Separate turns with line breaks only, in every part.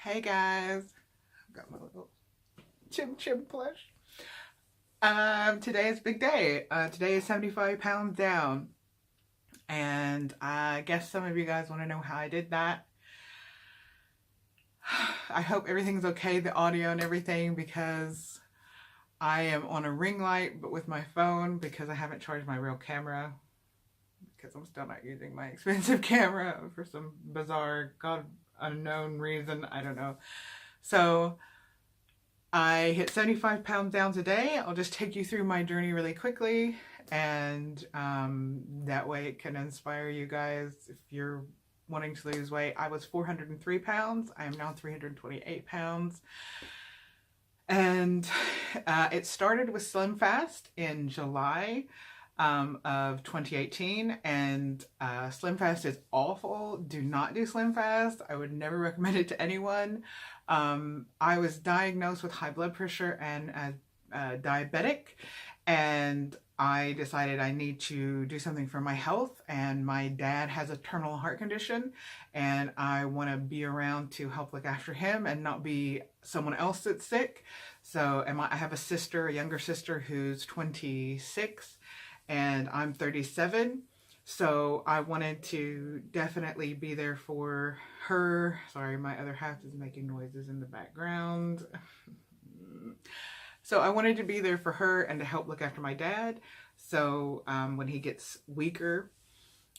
Hey guys, I've got my little Chim Chim plush. Today is a big day. Today is 75 pounds down. And I guess some of you guys want to know how I did that. I hope everything's okay, the audio and everything, because I am on a ring light, but with my phone because I haven't charged my real camera. Because I'm still not using my expensive camera for some bizarre, God unknown reason. I don't know. So I hit 75 pounds down today. I'll just take you through my journey really quickly, and that way it can inspire you guys if you're wanting to lose weight. I was 403 pounds. I am now 328 pounds. And it started with Slim Fast in July of 2018, and Slim Fast is awful. Do not do Slim Fast. I would never recommend it to anyone. I was diagnosed with high blood pressure and diabetic, and I decided I need to do something for my health, and my dad has a terminal heart condition, and I want to be around to help look after him and not be someone else that's sick. So I have a sister, a younger sister, who's 26, and I'm 37. So I wanted to definitely be there for her. Sorry, my other half is making noises in the background. So I wanted to be there for her and to help look after my dad. So when he gets weaker,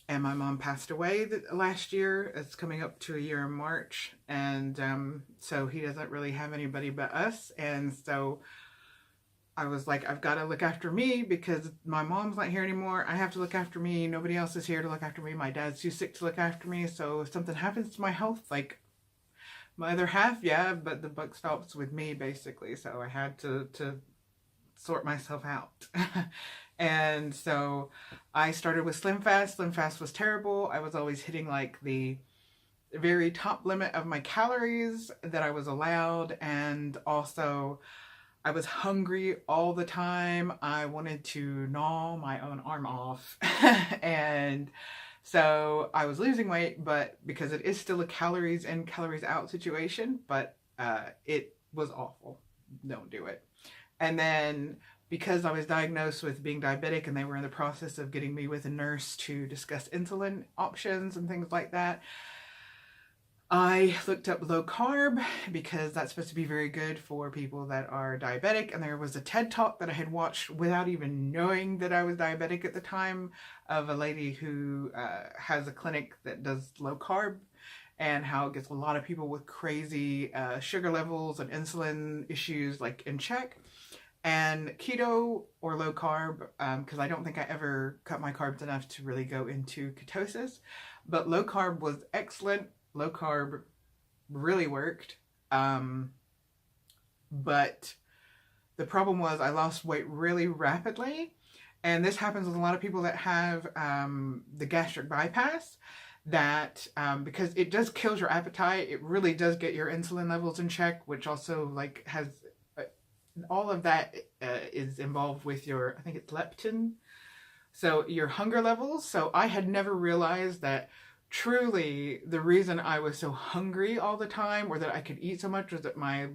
and my mom passed away last year, it's coming up to a year in March, and so he doesn't really have anybody but us. And so I was like, I've got to look after me because my mom's not here anymore. I have to look after me. Nobody else is here to look after me. My dad's too sick to look after me. So if something happens to my health, like my other half, yeah, but the buck stops with me, basically. So I had to sort myself out. And so I started with Slim Fast. Slim Fast was terrible. I was always hitting like the very top limit of my calories that I was allowed, and also I was hungry all the time. I wanted to gnaw my own arm off. And so I was losing weight, but because it is still a calories in, calories out situation, but it was awful. Don't do it. And then because I was diagnosed with being diabetic, and they were in the process of getting me with a nurse to discuss insulin options and things like that, I looked up low carb because that's supposed to be very good for people that are diabetic. And there was a TED Talk that I had watched without even knowing that I was diabetic at the time, of a lady who has a clinic that does low carb, and how it gets a lot of people with crazy sugar levels and insulin issues like in check. And keto or low carb, because I don't think I ever cut my carbs enough to really go into ketosis, but low carb was excellent. Low carb really worked, but the problem was I lost weight really rapidly, and this happens with a lot of people that have the gastric bypass, that because it does kills your appetite. It really does get your insulin levels in check, which also like has all of that is involved with your, I think it's leptin, so your hunger levels. So I had never realized that truly the reason I was so hungry all the time, or that I could eat so much, was that my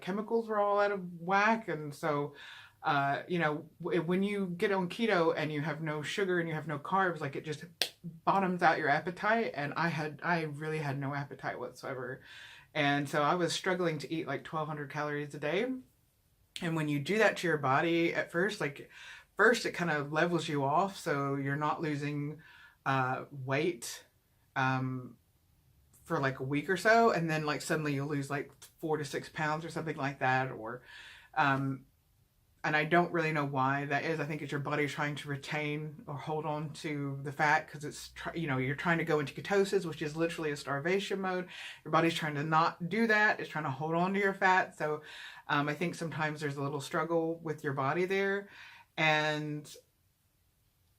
chemicals were all out of whack. And so you know, when you get on keto and you have no sugar and you have no carbs, like it just bottoms out your appetite, and I really had no appetite whatsoever. And so I was struggling to eat like 1,200 calories a day. And when you do that to your body at first, like first it kind of levels you off, so you're not losing weight for like a week or so, and then like suddenly you'll lose like 4 to 6 pounds or something like that, or and I don't really know why that is. I think it's your body trying to retain or hold on to the fat, because it's you know, you're trying to go into ketosis, which is literally a starvation mode. Your body's trying to not do that. It's trying to hold on to your fat. So I think sometimes there's a little struggle with your body there, and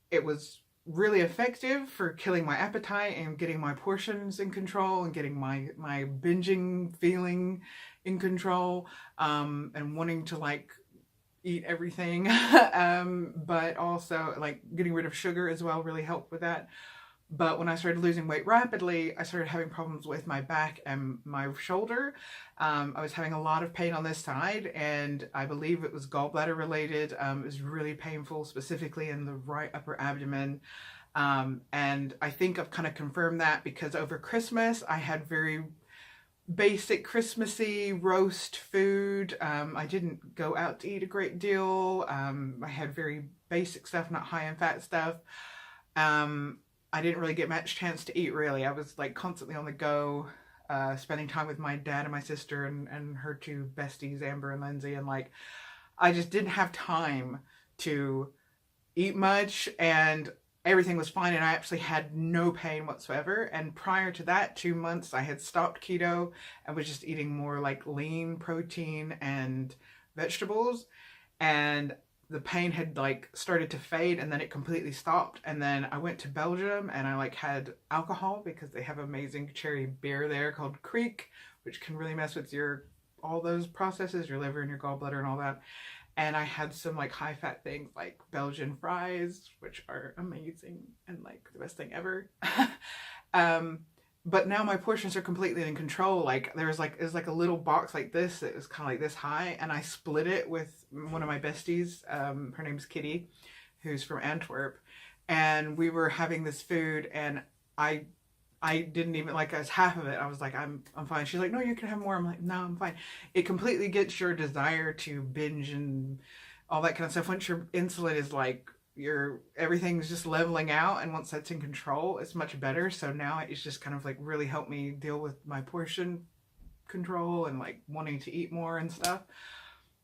it was really effective for killing my appetite and getting my portions in control and getting my binging feeling in control, and wanting to like eat everything. But also like getting rid of sugar as well really helped with that. But when I started losing weight rapidly, I started having problems with my back and my shoulder. I was having a lot of pain on this side, and I believe it was gallbladder related. It was really painful, specifically in the right upper abdomen. And I think I've kind of confirmed that because over Christmas I had very basic Christmassy roast food. I didn't go out to eat a great deal. I had very basic stuff, not high in fat stuff. I didn't really get much chance to eat, really. I was like constantly on the go, spending time with my dad and my sister and her two besties, Amber and Lindsay, and like I just didn't have time to eat much, and everything was fine, and I actually had no pain whatsoever. And prior to that 2 months, I had stopped keto and was just eating more like lean protein and vegetables, and the pain had like started to fade, and then it completely stopped. And then I went to Belgium and I like had alcohol because they have amazing cherry beer there called Creek, which can really mess with your all those processes, your liver and your gallbladder and all that. And I had some like high fat things like Belgian fries, which are amazing and like the best thing ever. But now my portions are completely in control. Like it was like a little box like this that was kind of like this high, and I split it with one of my besties. Her name's Kitty, who's from Antwerp, and we were having this food, and I didn't even like as half of it. I was like, I'm fine. She's like, no, you can have more. I'm like, no, I'm fine. It completely gets your desire to binge and all that kind of stuff. Once your insulin is like everything's just leveling out, and once that's in control, it's much better. So now it's just kind of like really helped me deal with my portion control and like wanting to eat more and stuff.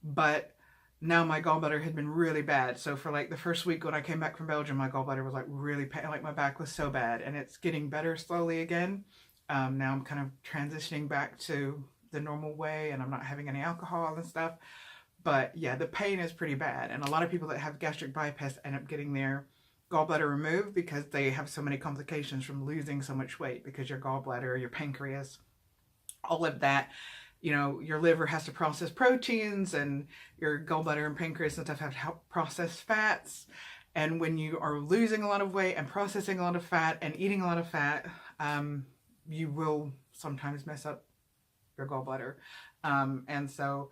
But now my gallbladder had been really bad. So for like the first week when I came back from Belgium, my gallbladder was like really pain, like my back was so bad, and it's getting better slowly again. Now I'm kind of transitioning back to the normal way, and I'm not having any alcohol and stuff. But yeah, the pain is pretty bad. And a lot of people that have gastric bypass end up getting their gallbladder removed because they have so many complications from losing so much weight, because your gallbladder, your pancreas, all of that, you know, your liver has to process proteins, and your gallbladder and pancreas and stuff have to help process fats. And when you are losing a lot of weight and processing a lot of fat and eating a lot of fat, you will sometimes mess up your gallbladder. And so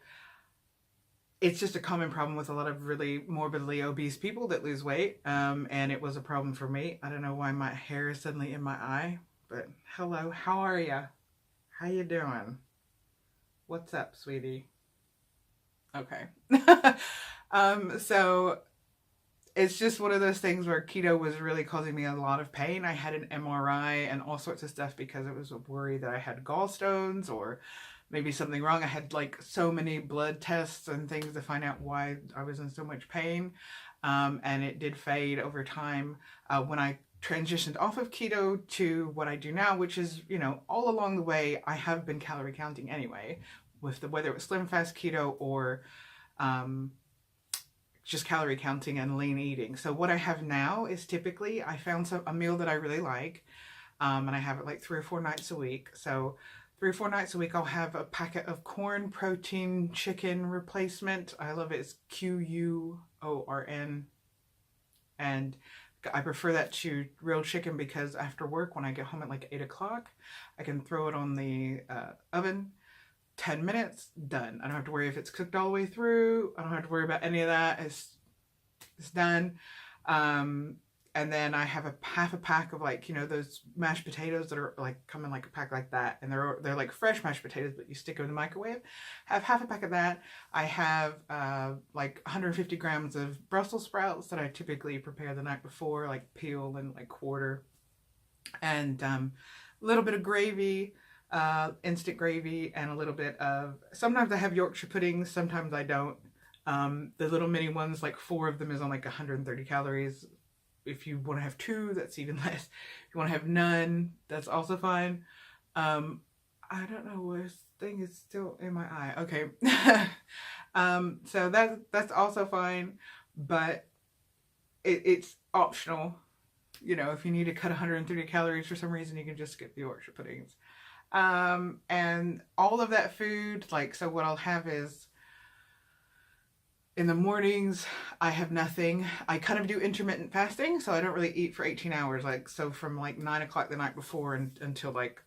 it's just a common problem with a lot of really morbidly obese people that lose weight. And it was a problem for me. I don't know why my hair is suddenly in my eye, but hello, how are ya? How you doing? What's up, sweetie? Okay. So it's just one of those things where keto was really causing me a lot of pain. I had an MRI and all sorts of stuff because it was a worry that I had gallstones or maybe something wrong. I had like so many blood tests and things to find out why I was in so much pain. And it did fade over time when I transitioned off of keto to what I do now, which is, you know, all along the way, I have been calorie counting anyway, with whether it was slim fast keto or just calorie counting and lean eating. So what I have now is typically I found a meal that I really like, and I have it like 3 or 4 nights a week. So 3 or 4 nights a week, I'll have a packet of corn protein chicken replacement. I love it. It's QUORN. And I prefer that to real chicken because after work, when I get home at like 8 o'clock, I can throw it on the oven. 10 minutes, done. I don't have to worry if it's cooked all the way through. I don't have to worry about any of that. It's done. And then I have half a pack of like, you know, those mashed potatoes that are like come in like a pack like that, and they're like fresh mashed potatoes, but you stick them in the microwave. I have half a pack of that. I have like 150 grams of Brussels sprouts that I typically prepare the night before, like peel and like quarter, and a little bit of gravy, instant gravy, and a little bit of, sometimes I have Yorkshire puddings, sometimes I don't. The little mini ones, like 4 of them is on like 130 calories. If you want to have 2, that's even less. If you want to have none, that's also fine. I don't know, this thing is still in my eye. Okay. So that's also fine, but it's optional. You know, if you need to cut 130 calories for some reason, you can just skip the Yorkshire puddings. And all of that food, like, so what I'll have is In the mornings, I have nothing. I kind of do intermittent fasting, so I don't really eat for 18 hours. Like, so from like 9 o'clock the night before until like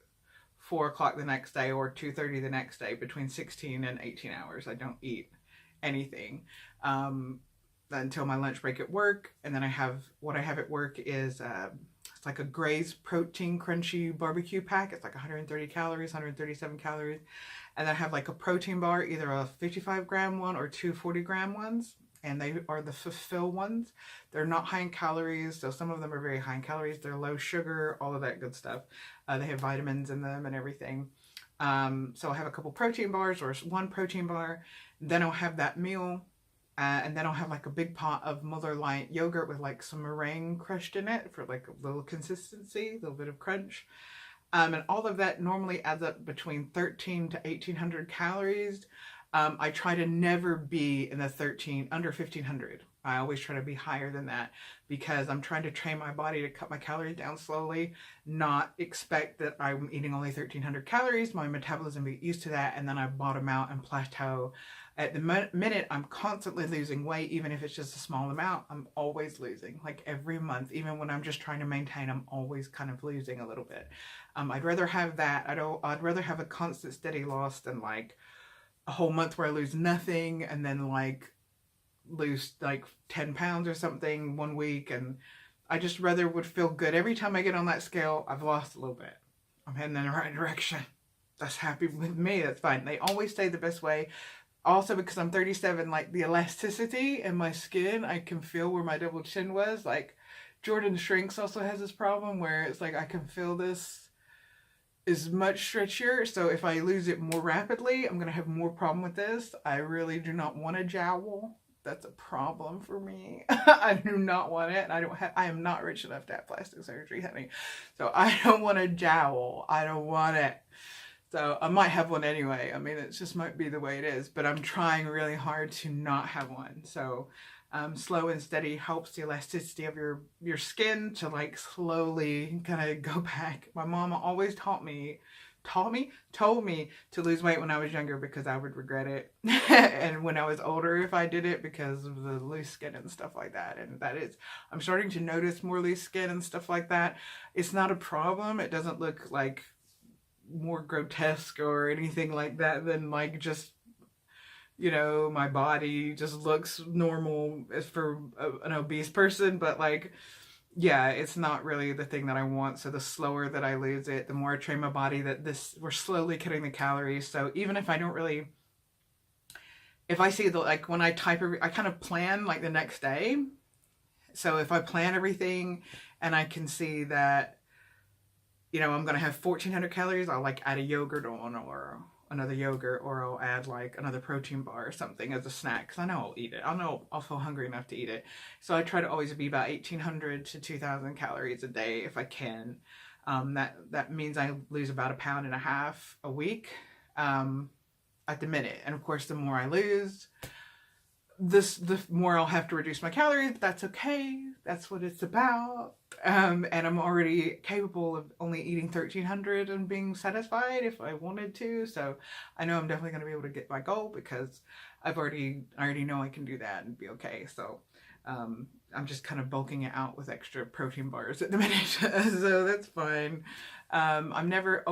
4 o'clock the next day or 2:30 the next day, between 16 and 18 hours, I don't eat anything until my lunch break at work. And then what I have at work is it's like a Gray's protein crunchy barbecue pack. It's like 130 calories, 137 calories. And then I have like a protein bar, either a 55-gram one or two 40-gram ones. And they are the Fulfill ones. They're not high in calories, so some of them are very high in calories. They're low sugar, all of that good stuff. They have vitamins in them and everything. So I have a couple protein bars or one protein bar. Then I'll have that meal. And then I'll have like a big pot of Mother Light yogurt with like some meringue crushed in it for like a little consistency, a little bit of crunch. And all of that normally adds up between 13 to 1800 calories. I try to never be in the under 1500. I always try to be higher than that because I'm trying to train my body to cut my calories down slowly, not expect that I'm eating only 1300 calories. My metabolism be used to that, and then I bottom out and plateau. At the minute, I'm constantly losing weight, even if it's just a small amount. I'm always losing, like every month. Even when I'm just trying to maintain, I'm always kind of losing a little bit. I'd rather have that. I'd rather have a constant steady loss than like a whole month where I lose nothing and then like lose like 10 pounds or something one week. And I just rather would feel good every time I get on that scale. I've lost a little bit. I'm heading in the right direction. That's happy with me. That's fine. They always say the best way. Also, because I'm 37, like the elasticity in my skin, I can feel where my double chin was. Like Jordan Shrinks also has this problem where it's like I can feel this is much stretchier. So if I lose it more rapidly, I'm going to have more problem with this. I really do not want a jowl. That's a problem for me. I do not want it. I am not rich enough to have plastic surgery, honey. So I don't want a jowl. I don't want it. So I might have one anyway. I mean, it just might be the way it is, but I'm trying really hard to not have one. So slow and steady helps the elasticity of your skin to like slowly kind of go back. My mama always told me to lose weight when I was younger because I would regret it. And when I was older, if I did it, because of the loose skin and stuff like that. And I'm starting to notice more loose skin and stuff like that. It's not a problem. It doesn't look like more grotesque or anything like that than like just, you know, my body just looks normal as for an obese person. But like, yeah, it's not really the thing that I want. So the slower that I lose it, the more I train my body that we're slowly cutting the calories. So even if I don't really, if I see like when I type, I kind of plan like the next day. So if I plan everything and I can see that, you know, I'm going to have 1400 calories, I'll like add a yogurt on or another yogurt, or I'll add like another protein bar or something as a snack, because I know I'll eat it. I know I'll feel hungry enough to eat it. So I try to always be about 1800 to 2000 calories a day if I can. That means I lose about 1.5 pounds a week at the minute. And of course, the more I lose, the more I'll have to reduce my calories. That's okay. That's what it's about. And I'm already capable of only eating 1300 and being satisfied if I wanted to. So I know I'm definitely going to be able to get my goal because I already know I can do that and be okay. So I'm just kind of bulking it out with extra protein bars at the minute. So that's fine. I'm never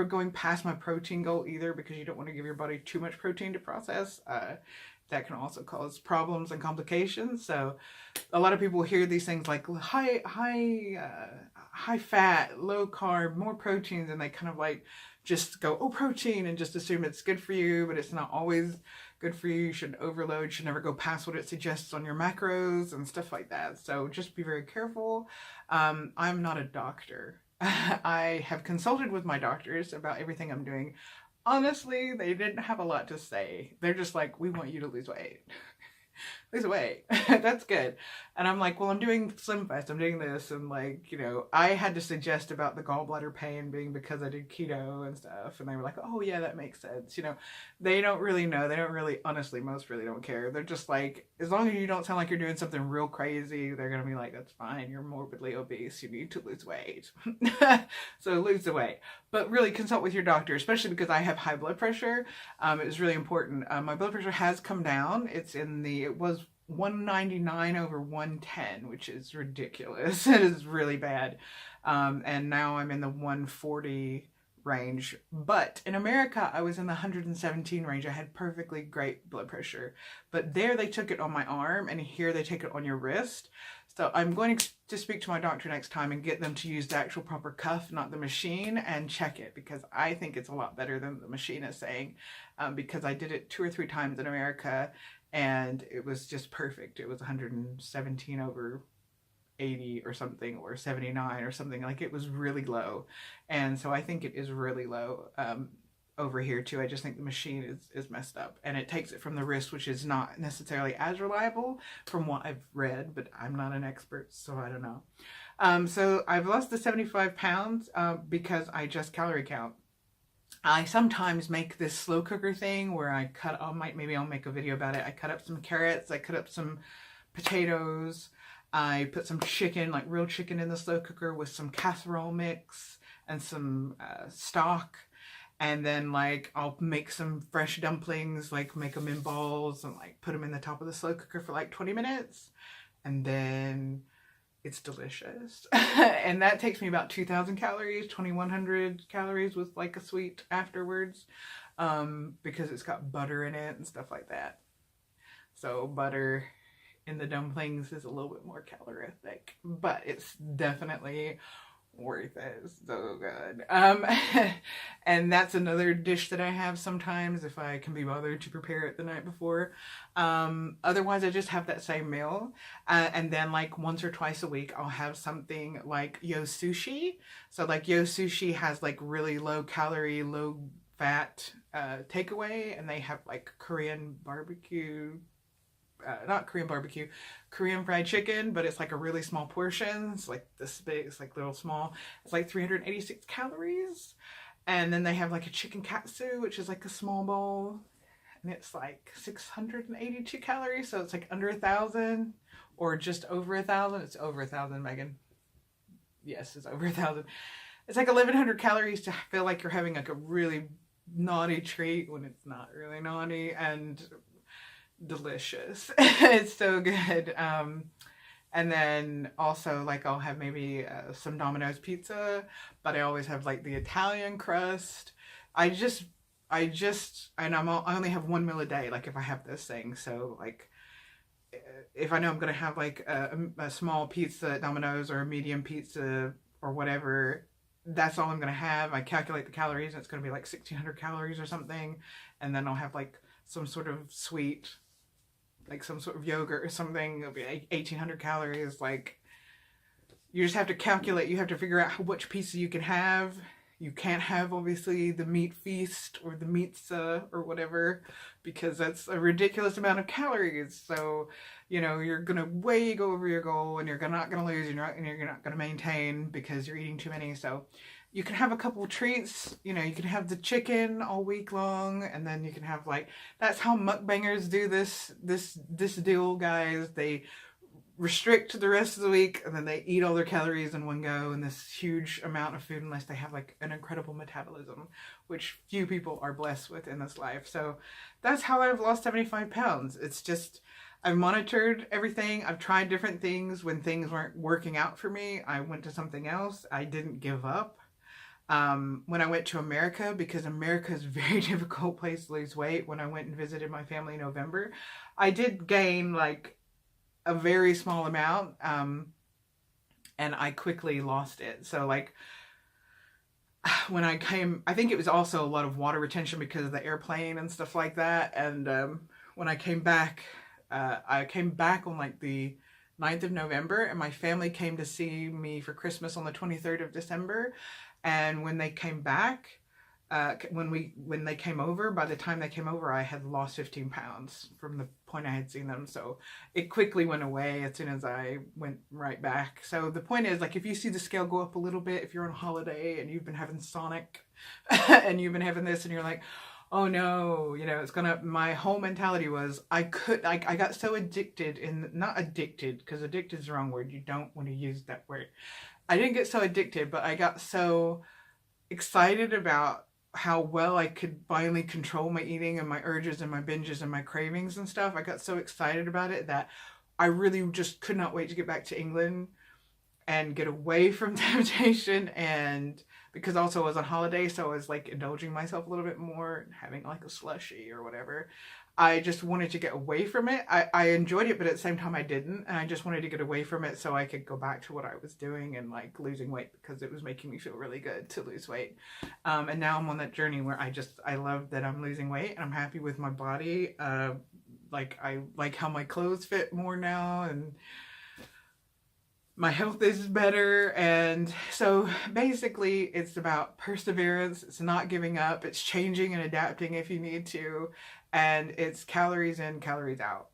going past my protein goal either, because you don't want to give your body too much protein to process. That can also cause problems and complications. So a lot of people hear these things like high fat, low carb, more proteins, and they kind of like just go, oh, protein, and just assume it's good for you, but it's not always good for you. You shouldn't overload, you should never go past what it suggests on your macros and stuff like that. So just be very careful. I'm not a doctor. I have consulted with my doctors about everything I'm doing. Honestly, they didn't have a lot to say. They're just like, we want you to lose weight. Lose weight. That's good. And I'm like, well, I'm doing Slim Fast. I'm doing this. And like, you know, I had to suggest about the gallbladder pain being because I did keto and stuff. And they were like, oh yeah, that makes sense. You know, they don't really know. They don't really, honestly, most really don't care. They're just like, as long as you don't sound like you're doing something real crazy, they're going to be like, that's fine. You're morbidly obese. You need to lose weight. So lose the weight. But really consult with your doctor, especially because I have high blood pressure. It was really important. My blood pressure has come down. It was 199 over 110, which is ridiculous. It is really bad. And now I'm in the 140 range. But in America, I was in the 117 range. I had perfectly great blood pressure. But there they took it on my arm, and here they take it on your wrist. So I'm going to speak to my doctor next time and get them to use the actual proper cuff, not the machine, and check it, because I think it's a lot better than the machine is saying, because I did it 2 or 3 times in America and it was just perfect. It was 117 over 80 or something, or 79 or something. Like, it was really low. And so I think it is really low over here too. I just think the machine is messed up, and it takes it from the wrist, which is not necessarily as reliable from what I've read, but I'm not an expert, so I don't know. So I've lost the 75 pounds because I just calorie count. I sometimes make this slow cooker thing where maybe I'll make a video about it. I cut up some carrots, I cut up some potatoes, I put some chicken, like real chicken, in the slow cooker with some casserole mix and some stock. And then, like, I'll make some fresh dumplings, like make them in balls and like put them in the top of the slow cooker for like 20 minutes. And then it's delicious. And that takes me about 2,000 calories, 2,100 calories with like a sweet afterwards, because it's got butter in it and stuff like that. So butter in the dumplings is a little bit more calorific, but it's definitely worth it. It's so good. And that's another dish that I have sometimes if I can be bothered to prepare it the night before. Otherwise I just have that same meal, and then like once or twice a week I'll have something like Yo Sushi. So like Yo Sushi has like really low calorie, low fat takeaway, and they have like Korean barbecue, not Korean barbecue, Korean fried chicken, but it's like a really small portion. It's like this big, it's like little small. It's like 386 calories. And then they have like a chicken katsu, which is like a small bowl, and it's like 682 calories. So it's like under 1,000, or just over 1,000. It's over 1,000, Megan. Yes, it's over 1,000. It's like 1,100 calories to feel like you're having like a really naughty treat when it's not really naughty, and delicious. It's so good. And then also, like, I'll have maybe some Domino's pizza, but I always have like the Italian crust. I only have 1 meal a day, like if I have this thing. So like, if I know I'm gonna have like a small pizza at Domino's, or a medium pizza or whatever, that's all I'm gonna have. I calculate the calories, and it's gonna be like 1,600 calories or something. And then I'll have like some sort of sweet, like some sort of yogurt or something. It'll be like 1,800 calories. Like, you just have to calculate. You have to figure out which pizza you can have. You can't have, obviously, the meat feast or the meatza or whatever, because that's a ridiculous amount of calories. So, you know, you're gonna way go over your goal, and you're not gonna lose, and you're not gonna maintain because you're eating too many. So you can have a couple of treats. You know, you can have the chicken all week long, and then you can have, like, that's how mukbangers do this deal, guys. They restrict the rest of the week, and then they eat all their calories in one go, and this huge amount of food, unless they have like an incredible metabolism, which few people are blessed with in this life. So that's how I've lost 75 pounds. It's just, I've monitored everything. I've tried different things. When things weren't working out for me, I went to something else. I didn't give up. When I went to America, because America is a very difficult place to lose weight, when I went and visited my family in November, I did gain like a very small amount, and I quickly lost it. So like, when I came, I think it was also a lot of water retention because of the airplane and stuff like that. And when I came back on like the 9th of November, and my family came to see me for Christmas on the 23rd of December. And when they came back, when they came over, by the time they came over, I had lost 15 pounds from the point I had seen them. So it quickly went away as soon as I went right back. So the point is, like, if you see the scale go up a little bit, if you're on holiday and you've been having Sonic and you've been having this, and you're like, oh no, you know, it's gonna, my whole mentality was, I got so addicted, not addicted, because addicted is the wrong word. You don't want to use that word. I didn't get so addicted, but I got so excited about how well I could finally control my eating and my urges and my binges and my cravings and stuff. I got so excited about it that I really just could not wait to get back to England and get away from temptation. And because also I was on holiday, so I was like indulging myself a little bit more, having like a slushie or whatever. I just wanted to get away from it. I enjoyed it, but at the same time I didn't. And I just wanted to get away from it so I could go back to what I was doing and like losing weight, because it was making me feel really good to lose weight. And now I'm on that journey where I love that I'm losing weight and I'm happy with my body. Like I like how my clothes fit more now, and my health is better. And so basically it's about perseverance. It's not giving up. It's changing and adapting if you need to. And it's calories in, calories out.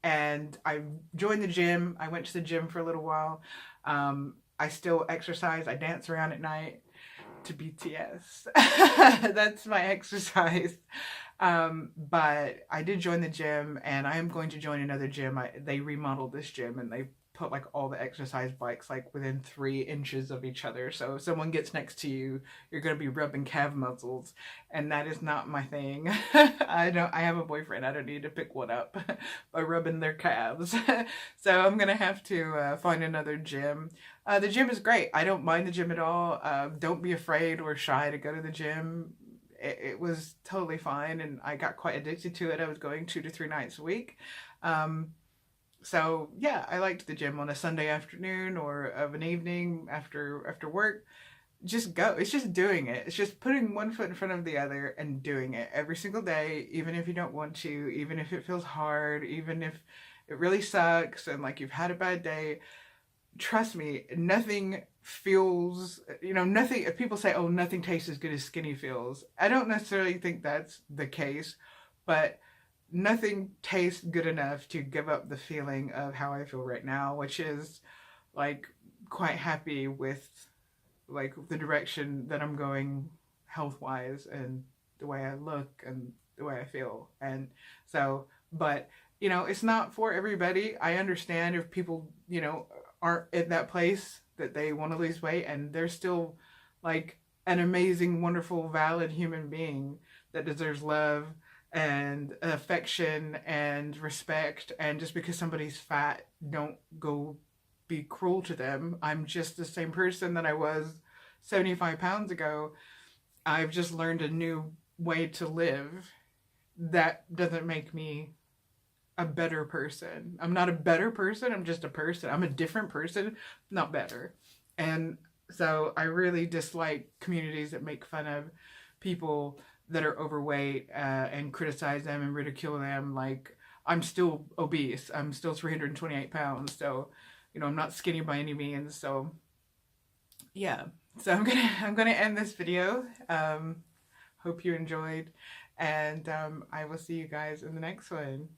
And I joined the gym. I went to the gym for a little while. I still exercise. I dance around at night to BTS. That's my exercise. But I did join the gym, and I am going to join another gym. They remodeled this gym, and they put like all the exercise bikes like within 3 inches of each other. So if someone gets next to you, you're going to be rubbing calf muscles, and that is not my thing. I have a boyfriend. I don't need to pick one up by rubbing their calves. So I'm going to have to find another gym. The gym is great. I don't mind the gym at all. Don't be afraid or shy to go to the gym. It was totally fine, and I got quite addicted to it. I was going 2 to 3 nights a week. So yeah, I liked the gym on a Sunday afternoon or of an evening after work. Just go. It's just doing it. It's just putting one foot in front of the other and doing it every single day, even if you don't want to, even if it feels hard, even if it really sucks and like you've had a bad day. Trust me, nothing feels, nothing, if people say, oh, nothing tastes as good as skinny feels. I don't necessarily think that's the case, but nothing tastes good enough to give up the feeling of how I feel right now, which is like quite happy with like the direction that I'm going health-wise and the way I look and the way I feel. And so, but it's not for everybody. I understand if people, aren't at that place that they want to lose weight and they're still like an amazing, wonderful, valid human being that deserves love and affection and respect. And just because somebody's fat, don't go be cruel to them. I'm just the same person that I was 75 pounds ago. I've just learned a new way to live. That doesn't make me a better person. I'm not a better person. I'm just a person. I'm a different person, not better. And so I really dislike communities that make fun of people that are overweight and criticize them and ridicule them. Like, I'm still obese. I'm still 328 pounds. So, I'm not skinny by any means. So yeah, so I'm gonna end this video. Hope you enjoyed, and I will see you guys in the next one.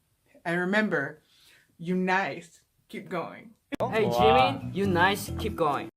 And remember, you nice, keep going.
Hey Jimmy, you nice, keep going.